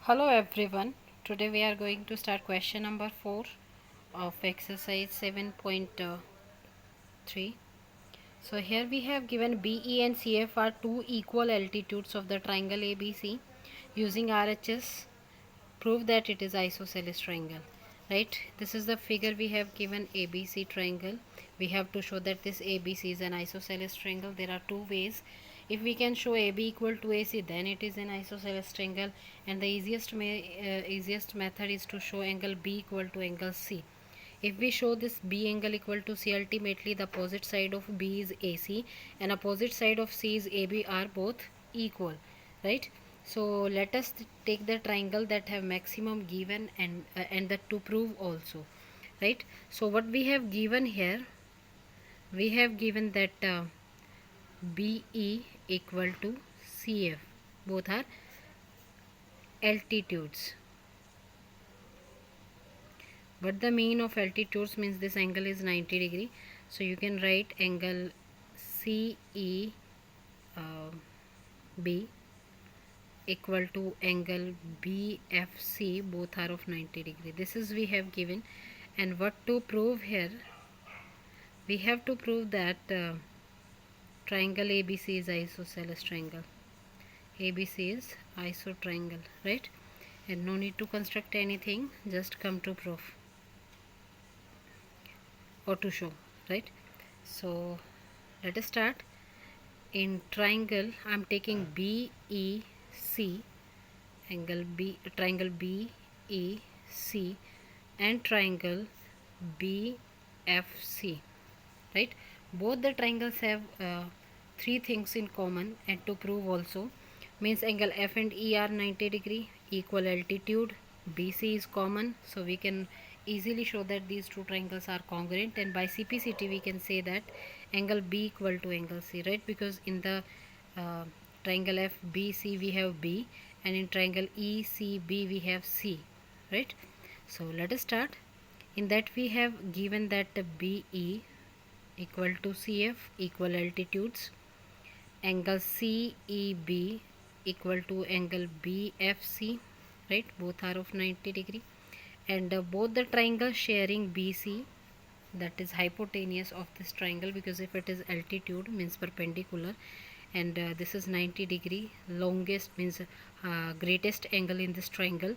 Hello everyone. Today we are going to start question number 4 of exercise 7.3. So here we have given BE and CF are two equal altitudes of the triangle ABC. Using RHS, prove that it is isosceles triangle. Right? This is the figure we have given ABC triangle. We have to show that this ABC is an isosceles triangle. There are two ways. If we can show AB equal to AC, then it is an isosceles triangle, and the easiest method is to show angle B equal to angle C. If we show this B angle equal to C, ultimately the opposite side of B is AC and opposite side of C is AB are both equal, right? So let us take the triangle that have maximum given and that to prove also, right? So what we have given here, we have given that BE equal to CF, both are altitudes, but the mean of altitudes means this angle is 90 degree, so you can write angle CEB equal to angle BFC, both are of 90 degree. This is we have given, and what to prove here, we have to prove that triangle ABC is isosceles triangle. ABC is iso triangle, right? And no need to construct anything, just come to proof or to show, right? So let us start. In triangle I'm taking BEC, angle B, triangle BEC, and triangle BFC, right? Both the triangles have three things in common, and to prove also means angle F and E are 90 degree, equal altitude, BC is common, so we can easily show that these two triangles are congruent, and by CPCT we can say that angle B equal to angle C, right? Because in the triangle FBC we have B, and in triangle ECB we have C, right? So let us start. In that we have given that BE equal to CF, equal altitudes, angle CEB equal to angle BFC, right? Both are of 90 degree, and both the triangles sharing BC, that is hypotenuse of this triangle, because if it is altitude means perpendicular, and this is 90 degree, longest means greatest angle in this triangle.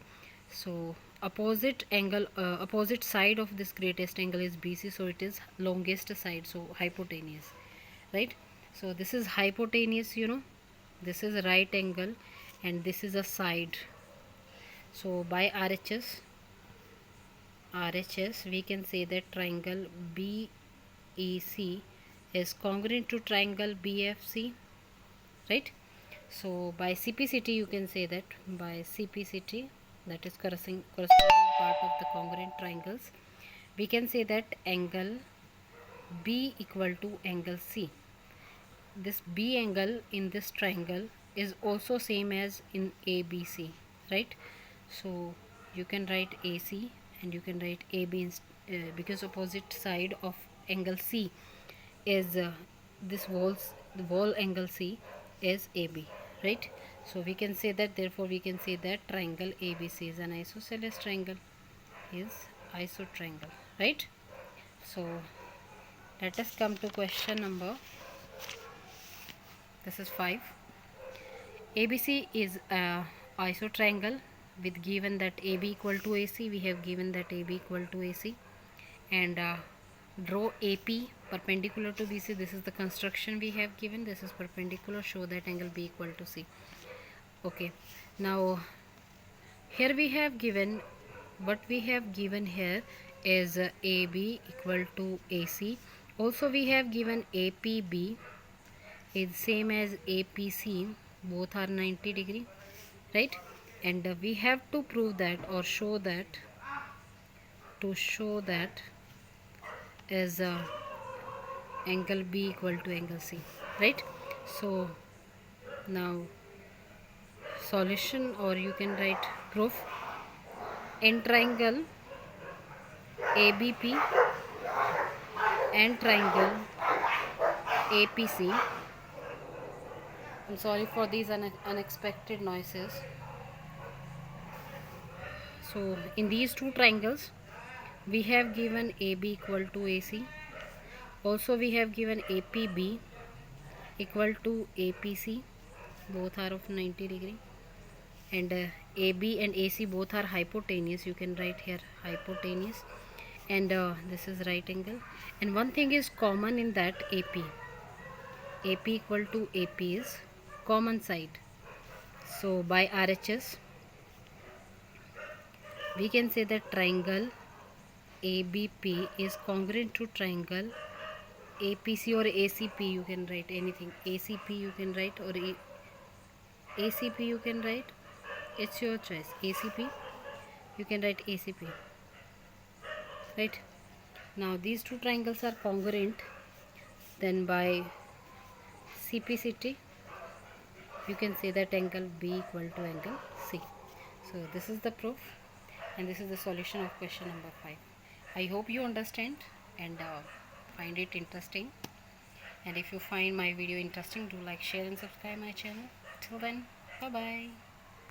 So opposite angle, opposite side of this greatest angle is BC, so it is longest side, so hypotenuse, right? So this is hypotenuse, this is right angle, and this is a side. So by RHS we can say that triangle BEC is congruent to triangle BFC, right? So by CPCT you can say that, by CPCT, that is corresponding part of the congruent triangles, we can say that angle B equal to angle C. This B angle in this triangle is also same as in ABC, right? So you can write AC and you can write AB because opposite side of angle C is this the wall angle C is AB, right? So we can say that, therefore we can say that triangle ABC is an isosceles triangle, is iso triangle, right? So let us come to question number, this is 5. ABC is a iso triangle with given that AB equal to AC. We have given that AB equal to AC, and draw AP perpendicular to BC. This is the construction we have given. This is perpendicular. Show that angle B equal to C. Okay. Now here we have given, what we have given here is AB equal to AC. Also we have given APB is same as APC, both are 90 degree, right? And we have to prove that, or show that, to show that is angle B equal to angle C, right? So now solution, or you can write proof. In triangle ABP and triangle APC, I'm sorry for these unexpected noises. So in these two triangles we have given AB equal to AC. Also we have given APB equal to APC. Both are of 90 degree. And AB and AC both are hypotenuse. You can write here hypotenuse. And this is right angle. And one thing is common in that AP equal to AP is common side. So by RHS we can say that triangle ABP is congruent to triangle APC or ACP. You can write anything. ACP you can write, or ACP you can write. It's your choice. ACP you can write ACP. Right. Now these two triangles are congruent. Then by CPCT you can say that angle B equal to angle C. So this is the proof, and this is the solution of question number 5. I hope you understand and find it interesting. And if you find my video interesting, do like, share and subscribe my channel. Till then, bye bye.